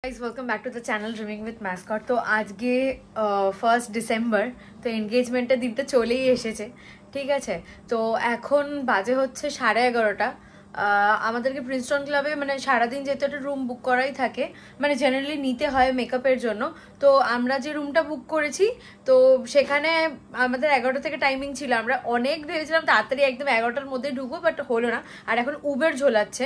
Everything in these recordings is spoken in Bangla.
guys, welcome back to the channel Dreaming with Mascot. তো আজকে 1st ডিসেম্বর, তো এনগেজমেন্টের দিনটা চলেই এসেছে, ঠিক আছে। তো এখন বাজে হচ্ছে 11:30। আমাদেরকে প্রিন্সটন ক্লাবে মানে সারাদিন যেহেতু একটা রুম বুক করাই থাকে, মানে জেনারেলি নিতে হয় মেকআপের জন্য। তো আমরা যে রুমটা বুক করেছি, তো সেখানে আমাদের 11টা থেকে টাইমিং ছিল। আমরা অনেক ভেবেছিলাম তাড়াতাড়ি একদম 11টার মধ্যে ঢুকবো, বাট হলো না। আর এখন উবের ঝোলাচ্ছে।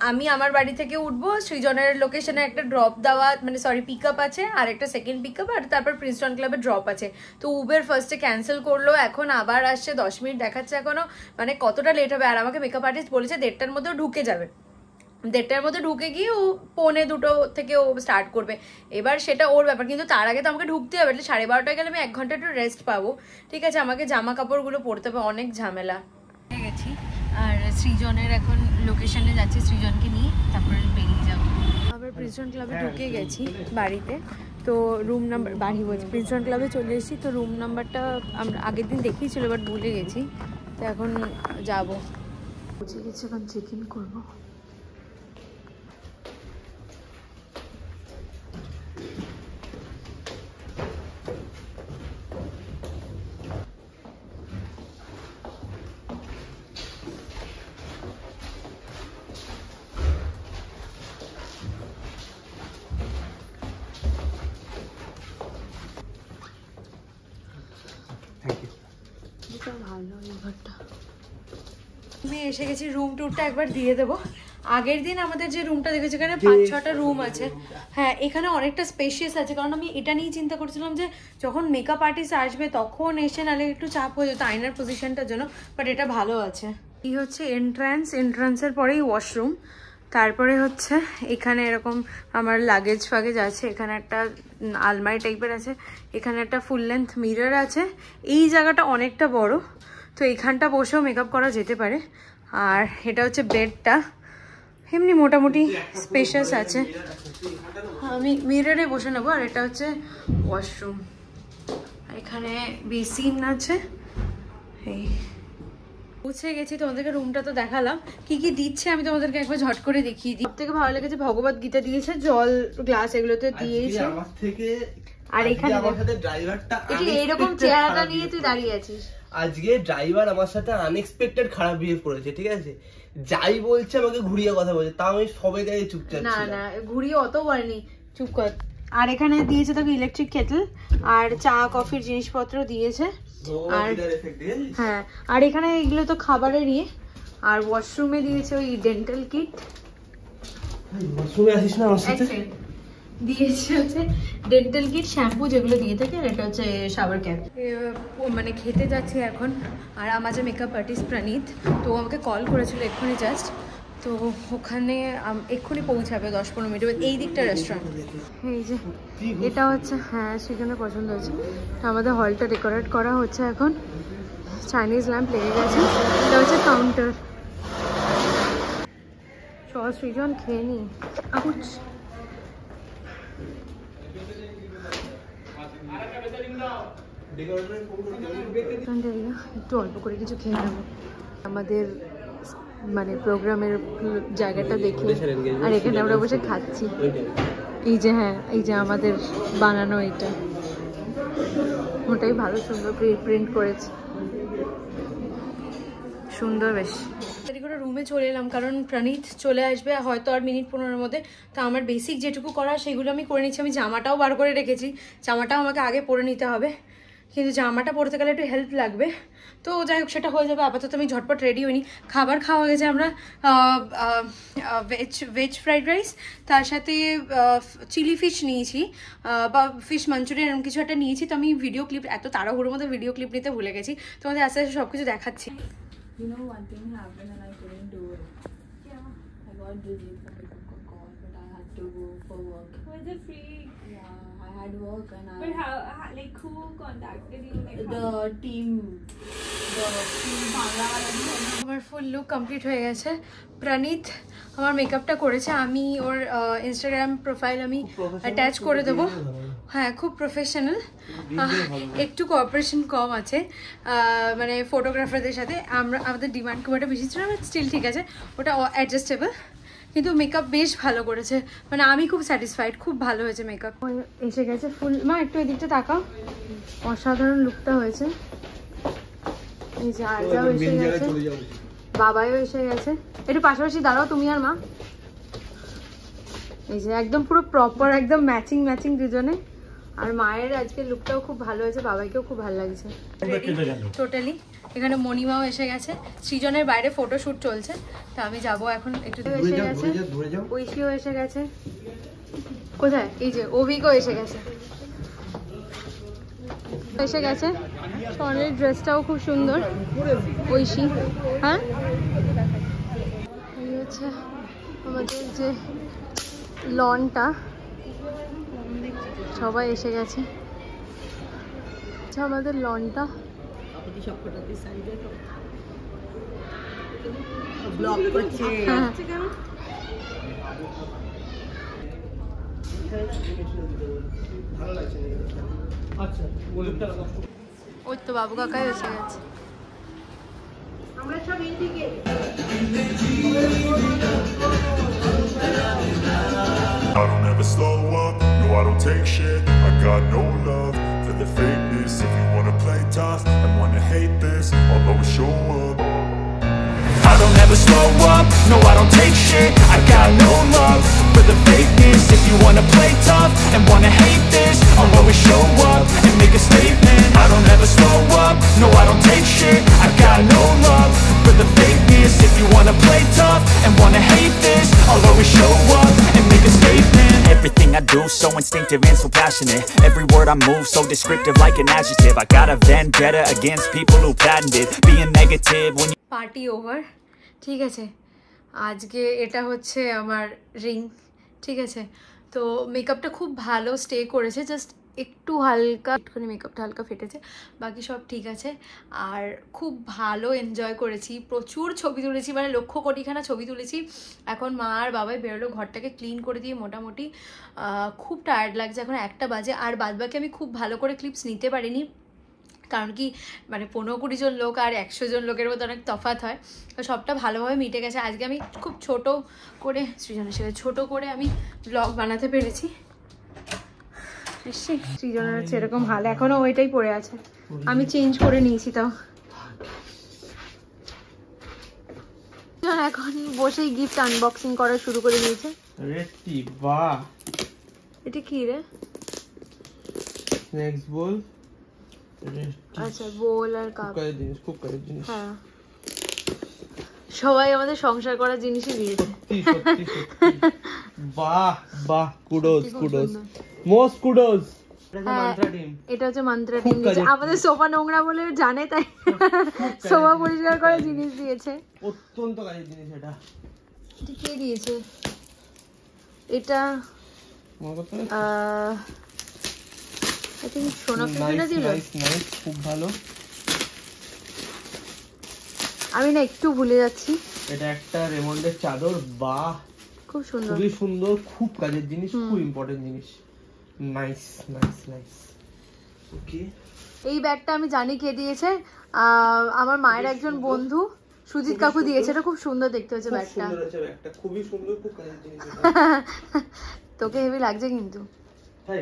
আমি আমার বাড়ি থেকে উঠবো, সৃজনের লোকেশনে একটা ড্রপ দেওয়া মানে পিক আপ আছে, আর একটা সেকেন্ড পিক আপ, আর তারপর প্রিন্সটন ক্লাবে ড্রপ আছে। তো উবের ফার্স্টে ক্যান্সেল করলো, এখন আবার আসছে, 10 মিনিট দেখাচ্ছে এখনো। মানে কতটা লেট হবে। আর আমাকে মেকআপ আর্টিস্ট বলেছে 1:30টার মধ্যেও ঢুকে যাবে, 1:30টার মধ্যে ঢুকে গিয়ে ও 1:45 থেকে ও স্টার্ট করবে। এবার সেটা ওর ব্যাপার, কিন্তু তার আগে তো আমাকে ঢুকতে হবে। 12:30টায় গেলে আমি 1 ঘন্টা একটু রেস্ট পাবো, ঠিক আছে। আমাকে জামা কাপড়গুলো পরতে হবে, অনেক ঝামেলা হয়ে গেছি। আর সৃজনের এখন লোকেশনে যাচ্ছি, সৃজনকে নিয়ে তারপরে বেরিয়ে যাবো। আবার প্রিন্সটন ক্লাবে ঢুকে গেছি বাড়িতে। তো রুম নাম্বার, বাড়ি বলছি, প্রিন্সটন ক্লাবে চলে এসেছি। তো রুম নাম্বারটা আমরা আগের দিন দেখিয়েছিল, বাট ভুলে গেছি। তো এখন যাবো, পৌঁছে গেছি, এখন চেক ইন করবো। ভালো এই ঘরটা। আমি এসে গেছি, রুম ট্যুরটা একবার দিয়ে দেবো। আগের দিন আমাদের যে রুমটা দেখেছি, এখানে 5-6টা রুম আছে। হ্যাঁ, এখানে অনেকটা স্পেশিয়াস আছে, কারণ আমি এটা নিয়ে চিন্তা করছিলাম যে যখন মেকআপ আর্টিস্ট আসবে তখন এসে নাহলে একটু চাপ হয়ে যেত আয়নার পজিশনটার জন্য, বাট এটা ভালো আছে। এই হচ্ছে এন্ট্রান্সের পরেই ওয়াশরুম। তারপরে হচ্ছে এখানে এরকম আমার লাগেজ ফাগেজ আছে, এখানে একটা আলমারি টাইপের আছে, এখানে একটা ফুল লেন্থ মিরর আছে। এই জায়গাটা অনেকটা বড়, তো এখানটা বসেও মেকআপ করা যেতে পারে। আর এটা হচ্ছে বেডটা, এমনি মোটামুটি স্পেশাস আছে, আমি মিররে বসে নেবো। আর এটা হচ্ছে ওয়াশরুম, এখানে বেসিন আছে। এই পৌঁছে গেছি, তোমাদেরকে রুমটা তো দেখালাম। কি কি দিচ্ছে আমি তোমাদেরকে একবার ঝট করে দেখিয়ে দিই। সবথেকে ভালো লেগেছে ভগবত গীতা দিয়েছে, জল গ্লাস এগুলোতে দিয়েছে। আর এখানে এইরকম চেহারাটা নিয়ে তুই দাঁড়িয়ে আছিস। আজকে ড্রাইভার আমার সাথে আনএক্সপেক্টেড খারাপ বিহেভ করেছে, ঠিক আছে। যাই বলছে আমাকে ঘুরিয়ে কথা বলছে, তাও আমি সবাই গায়ে চুপচাপ না না, ঘুরিয়ে অত বলেনি, চুপ কর। আর এখানে দিয়েছে তোকে ইলেকট্রিক কেটল, আর চা কফির জিনিসপত্র দিয়েছে। আর হ্যাঁ, আর এখানে এগুলো তো খাবারের ইয়ে। আর ওয়াশরুমে দিয়েছে ওই ডেন্টাল কিট। ওয়াশরুমে আসিস না আমার সাথে, দিয়েছে হচ্ছে ডেন্টাল কিট, শ্যাম্পু যেগুলো দিয়ে থাকে, আর এটা হচ্ছে শাওয়ার ক্যাপ। মানে খেতে যাচ্ছি এখন। আর আমার যে মেকআপ আর্টিস্ট প্রণীত, তো আমাকে কল করেছিল এক্ষুনি জাস্ট। তো ওখানে এক্ষুনি পৌঁছাবে 10-15 মিনিট। এই দিকটা রেস্টুরেন্ট, এই যে এটা হচ্ছে, হ্যাঁ সেখানে পছন্দ হয়েছে। আমাদের হলটা ডেকোরেট করা হচ্ছে এখন, চাইনিজ ল্যাম্প লেগে গেছে। এটা হচ্ছে কাউন্টার। চল সৃজন খেয়ে নি। একটু অল্প করে কিছু খেয়ে নেবো আমাদের মানে প্রোগ্রামের জায়গাটা দেখে। আর এখানে আমরা বসে খাচ্ছি। এই যে হ্যাঁ, এই যে আমাদের বানানো এটা, ওটাই ভালো সুন্দর প্রিন্ট করেছে, সুন্দর বেশ। তাড়াতাড়ি করে রুমে চলে এলাম, কারণ প্রণীত চলে আসবে হয়তো আর মিনিট 15-এর মধ্যে। তো আমার বেসিক যেটুকু করা সেগুলো আমি করে নিচ্ছি। আমি জামাটাও বার করে রেখেছি, জামাটাও আমাকে আগে পরে নিতে হবে, কিন্তু জামাটা পরতে গেলে একটু হেল্প লাগবে। তো যাই হোক, সেটা হয়ে যাবে। আপাতত আমি ঝটপট রেডি হইনি। খাবার খাওয়া গেছে, আমরা ভেজ ফ্রাইড রাইস, তার সাথে চিলি ফিশ নিয়েছি, বা ফিশ মাঞ্চুরিয়ান এরকম কিছু একটা নিয়েছি। তো আমি ভিডিও ক্লিপ, এত তাড়াহুড়োর মধ্যে ভিডিও ক্লিপ নিতে ভুলে গেছি। তোমাদের আস্তে আস্তে সব কিছু দেখাচ্ছি। You know, one thing happened and I couldn't do it. Yeah. I got busy for the call, but I had to go for work. Was it free? Yeah, I had work and But how like who contacted you? Like the team Bangla wala bhi আমার ফুল লুক কমপ্লিট হয়ে গেছে। প্রণীত আমার মেকআপটা করেছে, আমি ওর ইনস্টাগ্রাম প্রোফাইল আমি অ্যাটাচ করে দেবো। হ্যাঁ, খুব প্রফেশনাল, একটু কোঅপারেশন কম আছে মানে ফটোগ্রাফারদের সাথে। আমাদের ডিমান্ড খুব একটা বেশি ছিল, বাট স্টিল ঠিক আছে, ওটা অ্যাডজাস্টেবল। কিন্তু মেকআপ বেশ ভালো করেছে, মানে আমি খুব স্যাটিসফাইড, খুব ভালো হয়েছে মেকআপ। এসে গেছে ফুল, মা একটু এদিকটা তাকাও, অসাধারণ লুকটা হয়েছে। এই যে আরজাও এসে গেছে, বাবাইও এসে গেছে, একটু পাশাপাশি দাঁড়াও তুমি আর মা। এই যে একদম পুরো প্রপার, একদম ম্যাচিং ম্যাচিং দুজনে। আর মায়ের আজকে লুকটাও খুব ভালো হয়েছে, বাবাইকেও খুব ভালো লাগছে টোটালি। এখানে মণিমাও এসে গেছে, সৃজনের বাইরে ফটোশুট চলছে, তো আমি যাব এখন একটু। এসে গেছে, ঐশীও এসে গেছে, কোথায় এই যে অভিকও এসে গেছে, এসে গেছে। স্বর্ণের ড্রেসটাও খুব সুন্দর, ঐশী। হ্যাঁ, এই হচ্ছে আমাদের যে লনটা, সবাই এসে গেছে। আমাদের লনটা ব্লগ করছে। ওই তো বাবু কাকাই এসে গেছে। আমরা সব এদিকে I don't ever slow up, no I don't take shit. I got no love for the fakeness. If you wanna play tough and wanna hate this, I'll always show up. I don't ever slow up, no I don't take shit. I got no love for the fakeness. If you wanna play tough and wanna hate this, I'll always show up and make a statement. I don't ever slow up, no I don't take shit. I got no love for the fakeness. If you wanna play tough and wanna hate this, I'll always show up and make a statement. Everything I do so instinctive and so passionate. Every word I move so descriptive like an adjective. I got a vendetta against people who patented being negative when you party over. ঠিক আছে, আজকে এটা হচ্ছে আমার রিং, ঠিক আছে। তো মেকআপটা খুব ভালো স্টে করেছে, জাস্ট একটু হালকা একটুখানি মেকআপটা হালকা ফেটেছে, বাকি সব ঠিক আছে। আর খুব ভালো এনজয় করেছি, প্রচুর ছবি তুলেছি, মানে লক্ষ কোটিখানা ছবি তুলেছি। এখন মা আর বাবাই বেরোলো, ঘরটাকে ক্লিন করে দিয়ে মোটামুটি খুব টায়ার্ড লাগছে, এখন 1টা বাজে। আর বাদবাকি আমি খুব ভালো করে ক্লিপস নিতে পারিনি, কারণ কি মানে 15-20 জন লোক আর 100 জন লোকের মধ্যে অনেক তফাৎ হয়, তো সবটা ভালোভাবে মিটে গেছে। আজকে আমি খুব ছোট করে সৃজনের সাথে ছোট করে আমি ব্লগ বানাতে পেরেছি। সৃজনের হচ্ছে এরকম হাল, এখনো ওইটাই পড়ে আছে, আমি চেঞ্জ করে নিয়েছি। তাও এখন বসেই গিফট আনবক্সিং করা শুরু করে দিয়েছে। বাহ, এটা কি রে? স্ন্যাক্স বোল। আচ্ছা, বোল আর কাপ, খুব কাজের জিনিস। হ্যাঁ, সবাই আমাদের সংসার করার জিনিসই দিয়েছে। বাহ বাহ, কুডোস কুডোস, মোস্ট কুডোস। এটা হচ্ছে মন্ত্রা টিম দিয়েছে, আমাদের সোফা নোংরা বলে জানে, তাই সোফা পরিষ্কার করে জিনিস দিয়েছে, অত্যন্ত কাজের জিনিস। এটা কে দিয়েছে? এটা আই থিংক সোনাক্ষীটা দিল। খুব ভালো। আমি না একটু ভুলে যাচ্ছি। এটা একটা রেমন্ডের চাদর, বাহ খুব সুন্দর, খুবই সুন্দর, খুব কাজের জিনিস, খুব ইম্পর্টেন্ট জিনিস। Nice nice nice. ওকে, এই ব্যাগটা আমি জানি কে দিয়েছে, আমার মায়ের একজন বন্ধু সুজিত কাকু দিয়েছে। এটা খুব সুন্দর দেখতে হচ্ছে ব্যাগটা, খুবই সুন্দর, খুব কাজের জিনিস। তোকে হেভি লাগছে কিন্তু। হাই,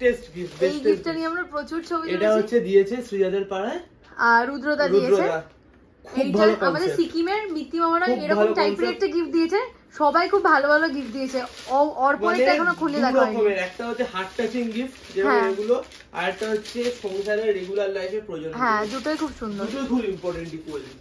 টেস্ট গিফট, এই গিফটটা নিয়ে আমরা প্রচুর ছবি তুলেছি। এটা হচ্ছে দিয়েছে শ্রীজাদের পাড়ায়, আর রুদ্রদা দিয়েছে। এইটা আমাদের সিকিমের মিত্তি মামারা এরকম টাইপের একটা গিফট দিয়েছে, সবাই খুব ভালো ভালো গিফট দিয়েছে। অর্পণটা এখনো খুলে দেখা হয়নি। একটা হচ্ছে হার্ট টাচিং গিফট যেমন এগুলো, আর একটা হচ্ছে সংসারের রেগুলার লাইফে প্রয়োজন। হ্যাঁ, দুটোই খুব সুন্দর, দুটোই খুব ইম্পর্টেন্ট ইকুয়ালি।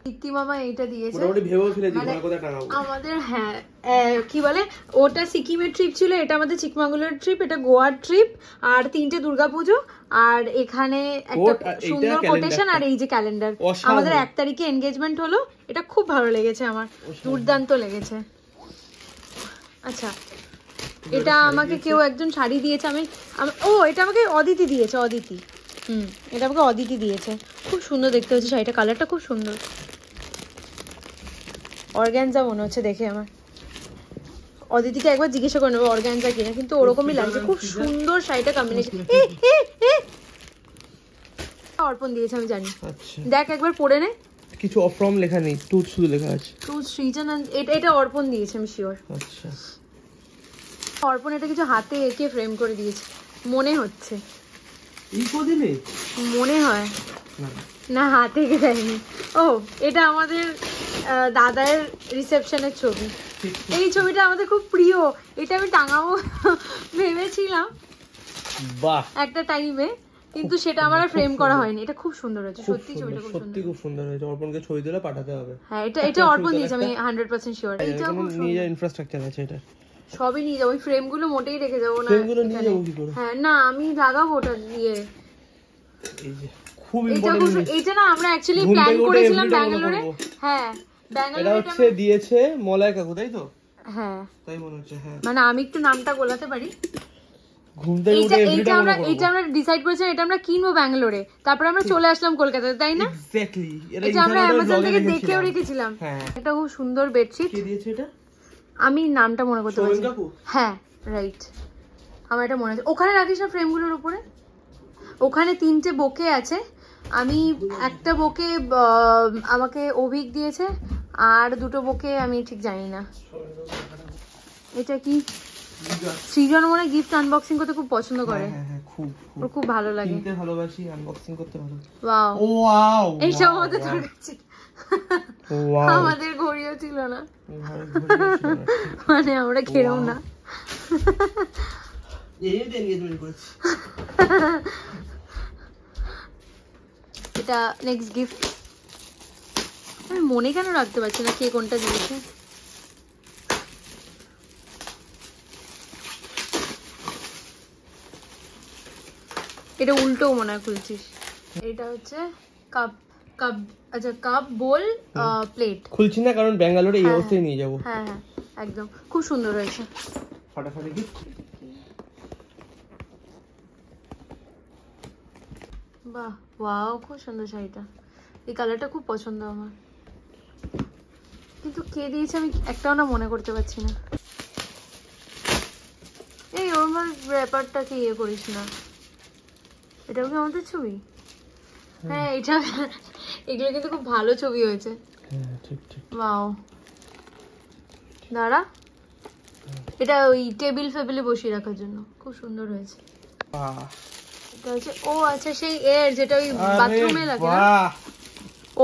মিত্তি মামা এইটা দিয়েছে, মোটামুটি ভেবেও ফেলে দিই কোথা টাঙাবো আমাদের। হ্যাঁ, কি বলে, ওটা সিকিমের ট্রিপ ছিল, এটা আমাদের চিকমাঙ্গলের ট্রিপ, এটা গোয়ার ট্রিপ, আর 3টে দুর্গাপুজো, আর এখানে একটা সুন্দর কোটেশন, আর এই যে ক্যালেন্ডার। আমাদের 1 তারিখে এনগেজমেন্ট হলো, এটা খুব ভালো লেগেছে আমার, দুর্দান্ত লেগেছে। আচ্ছা, এটা আমাকে কেউ একজন শাড়ি দিয়েছে, এটা আমাকে অদিতি দিয়েছে, অদিতি। এটা আমাকে অদিতি দিয়েছে, খুব সুন্দর দেখতে হচ্ছে শাড়িটা, কালারটা খুব সুন্দর, অর্গানজা মনে হচ্ছে দেখে আমার। অদিতিকে একবার জিজ্ঞাসা করে নেবো অর্গানজা কিনা, কিন্তু ওরকমই লাগছে, খুব সুন্দর শাড়িটা কম্বিনেশন। অর্পণ দিয়েছে আমি জানি, দেখ একবার পরে নে। কিছু ফ্রম লেখা নেই, টুথ শুধু লেখা আছে। টুথ সৃজন, এটা অর্পণ দিয়েছে, আমি শিওর। আচ্ছা, অর্পণ এটা কিছু হাতে এঁকে ফ্রেম করে দিয়েছে মনে হচ্ছে, এই কদিনে মনে হয় না হাতে এঁকে দেয়নি। ও এটা আমাদের দাদার রিসেপশনের ছবি। এই ছবিটা আমাদের খুব প্রিয়, এটা আমি টাঙাবো ভেবেছিলাম বাহ, একটা টাইমে, কিন্তু সেটা আমার ফ্রেম করা হয়নি। এটা খুব সুন্দর হয়েছে, সত্যি ছবিটা খুব সত্যি সুন্দর। খুব সুন্দর হয়েছে। অর্পণকে ছবি দিলে পাঠাতে হবে। হ্যাঁ এটা অর্পণ দিয়েছে, আমি 100% শিওর। এইটা খুব নিয়ে যা, সুন্দর। ইনফ্রাস্ট্রাকচার আছে এটা। সবই নিয়ে যাবো, ওই ফ্রেমগুলো মোটেই রেখে যাবো না। ফ্রেমগুলো নিয়ে যাবো কি করে? হ্যাঁ না, আমি লাগাবো ওটা দিয়ে। এই যে খুব এইটা ইম্পর্টেন্ট জিনিস। এইটা না আমরা অ্যাকচুয়ালি ঘুম প্ল্যান থেকে উঠে করেছিলাম everyday ব্যাঙ্গালোরে। করবো। হ্যাঁ এটা ব্যাঙ্গালোরে হচ্ছে দিয়েছে মলয় কাকু, তাই তো? হ্যাঁ তাই মনে হচ্ছে। হ্যাঁ, মানে আমি একটু নামটা গোলাতে পারি। ঘুম থেকে উঠে এইটা আমরা ডিসাইড করেছিলাম, এটা আমরা কিনবো ব্যাঙ্গালোরে, তারপরে আমরা চলে আসলাম কলকাতাতে, তাই না? এক্স্যাক্টলি, এটা আমরা অ্যামাজন থেকে দেখেও রেখেছিলাম। হ্যাঁ। এটা খুব সুন্দর বেডশিট। কে দিয়েছে এটা? আমি নামটা মনে করতে পারছি সোহেল না। কাকু? হ্যাঁ রাইট, আমার এটা মনে আছে। ওখানে রাখিস না ফ্রেমগুলোর উপরে, ওখানে 3টে বোকে আছে। আমি একটা বোকে আমাকে অভিক দিয়েছে, আর 2টো বোকে আমি ঠিক জানি না। এটা কি সৃজন মনে গিফট আনবক্সিং করতে খুব পছন্দ করে। হ্যাঁ হ্যাঁ, খুব ওর খুব ভালো লাগে। কিনতে ভালোবাসি, আনবক্সিং করতে ভালো। ওয়াও, ওয়াও, এইসব আমাদের দরকার ছিল। ওয়াও, আমাদের ঘড়িও ছিল না, মানে আমরা খেয়েও না। এই যে এনগেজমেন্ট করেছি। এটা নেক্সট গিফট। আমি মনে কেন রাখতে পারছি না কে কোনটা দিয়েছে। এটা উল্টো মনে হয় খুলছিস। এটা হচ্ছে কাপ, আচ্ছা কাপ বোল প্লেট। খুলছি না কারণ ব্যাঙ্গালোরে এই অবস্থায় নিয়ে যাবো। হ্যাঁ হ্যাঁ একদম, খুব সুন্দর হয়েছে। ফাটাফাটি গিফট। বাহ, ওয়াও, খুব সুন্দর শাড়িটা। এই কালারটা খুব পছন্দ আমার, কিন্তু কে দিয়েছে আমি একটাও না মনে করতে পারছি না। এই ওর ব্যাপারটাকে ইয়ে করিস না। এটাও কি আমাদের ছবি? হ্যাঁ এটা, এগুলো কিন্তু খুব ভালো ছবি হয়েছে। হ্যাঁ ঠিক ঠিক। ওয়াও, দাঁড়া, এটা ওই টেবিল ফেবিলে বসিয়ে রাখার জন্য খুব সুন্দর হয়েছে। বাহ, এটা হচ্ছে, ও আচ্ছা সেই এর যেটা ওই বাথরুমে লাগে না? বাহ,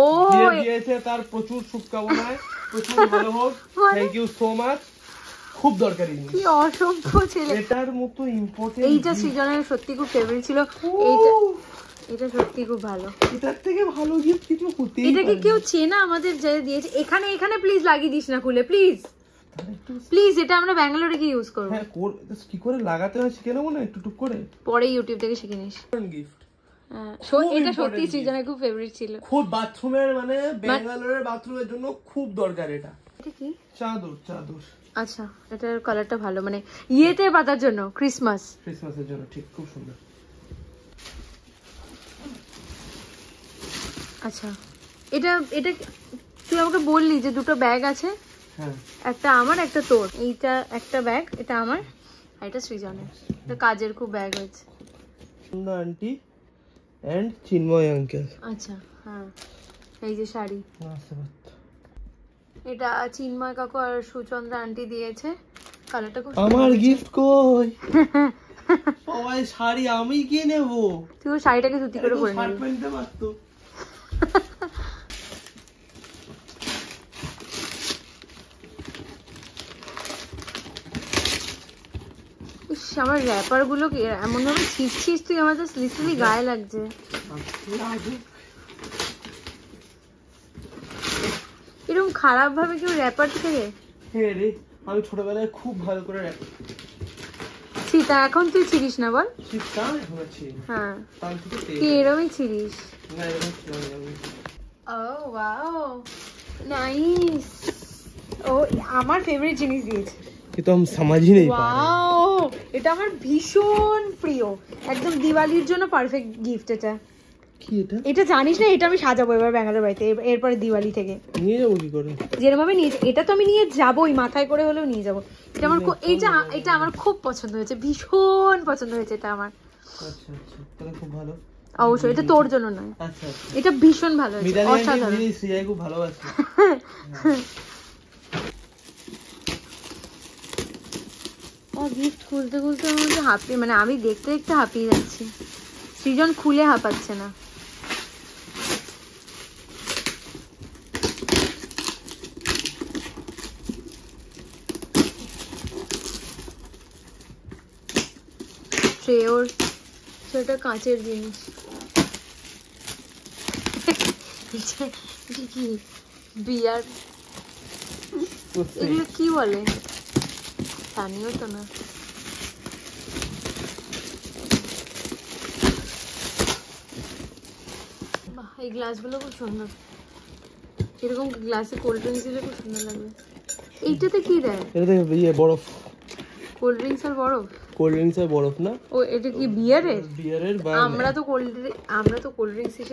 ও যে দিয়েছে তার প্রচুর শুভকামনায়, প্রচুর ভালো হোক। থ্যাংক ইউ সো মাচ, খুব দরকারি জিনিস। কি অসভ্য ছেলে। এটার মতো ইম্পর্টেন্ট, এইটা সৃজনের সত্যি খুব ফেভারিট ছিল। এটা সত্যি খুব ভালো। এটার থেকে ভালো গিফট কিছু হতেই পারে। এটাকে কেউ চেনা আমাদের যে দিয়েছে। এখানে প্লিজ লাগিয়ে দিস না খুলে, প্লিজ প্লিজ। এটা আমরা ব্যাঙ্গালোরে গিয়ে ইউজ করবো। হ্যাঁ, কি করে লাগাতে হয় শিখে নেবো না একটু টুক করে। পরে ইউটিউব থেকে শিখে নিস। গিফট এটা সত্যি সৃজনের খুব ফেভারিট ছিল। খুব বাথরুমের, মানে ব্যাঙ্গালোরের বাথরুমের জন্য খুব দরকার এটা। এটা কি? চাদর। আচ্ছা, এটার কালারটা ভালো, মানে ইয়েতে পাতার জন্য, ক্রিসমাসের জন্য, ঠিক, খুব সুন্দর। আচ্ছা, এটা তুই আমাকে বললি যে 2টো ব্যাগ আছে। হ্যাঁ, একটা আমার একটা তোর। এইটা একটা ব্যাগ, এটা আমার, আর এটা সৃজনের। এটা কাজের খুব ব্যাগ হয়েছে। Aunty and Chinmay uncle. আচ্ছা হ্যাঁ, এই যে শাড়ি, আসতে পারতো। এটা চিন্ময় কাকু আর সুচন্দ্রা আন্টি দিয়েছে। কালারটা খুব আমার গিফট কই? সবাই শাড়ি, আমি কি নেব? তুই ওই শাড়িটাকে ধুতি করে পরে শার্ট নিবি। পরতে পারতো। ইস, আমার র্যাপার গুলো এমন ভাবে ছিঁড়ছিস তুই, আমার জাস্ট লিটারালি গায়ে লাগছে। এরকম খারাপ ভাবে কেউ র্যাপার থেকে? হ্যাঁ রে, আমি ছোটবেলায় খুব ভালো করে ছিটা, এখন তুই ছিড়িস না বল? শিখতাম, এখন আছি। হ্যাঁ, তার থেকে তুই এরমই ছিড়িস। না, এরকম ছিলাম না আমি। ও ওয়াও, নাইস। ও আমার ফেভারিট জিনিস দিয়েছে। ये तो हम समझ ही नहीं पा रहे। ওয়াও, এটা আমার ভীষণ প্রিয়, একদম দিওয়ালির জন্য পারফেক্ট গিফট। কি এটা? এটা জানিস না, এটা আমি সাজাবো এবার ব্যাঙ্গালোর বাড়িতে, এরপরে দিওয়ালি থেকে। নিয়ে যাবো কি করে? যেরকম ভাবে নিয়ে, এটা তো আমি নিয়ে যাবোই, মাথায় করে হলেও নিয়ে যাবো। এটা আমার এটা আমার খুব পছন্দ হয়েছে, ভীষণ পছন্দ হয়েছে এটা আমার। আচ্ছা আচ্ছা, তাহলে খুব ভালো। অবশ্যই এটা তোর জন্য নয়, আচ্ছা আচ্ছা এটা ভীষণ ভালো হয়েছে, মিতালি অসাধারণ। আন্টি শ্রেয়া খুব ভালোবাসে। ও গিফট খুলতে খুলতে আমাকে হাঁপিয়ে, মানে আমি দেখতে দেখতে হাঁপিয়ে যাচ্ছি। সৃজন খুলে হাঁপাচ্ছে না। ওর সেটা কাঁচের জিনিস। এটা কি বিয়ার, এগুলো কি বলে জানিও তো না। বাহ, এই গ্লাসগুলো খুব সুন্দর, এরকম গ্লাসে কোল্ড ড্রিঙ্কস দিলে খুব সুন্দর লাগবে। এইটাতে কি দেয়? এটাতে বরফ, কোল্ড ড্রিঙ্কস আর বরফ। কোল্ড ড্রিঙ্কস আর বরফ না, ও এটা কি বিয়ারের? বিয়ারের বা আমরা তো কোল্ড ড্রিঙ্কস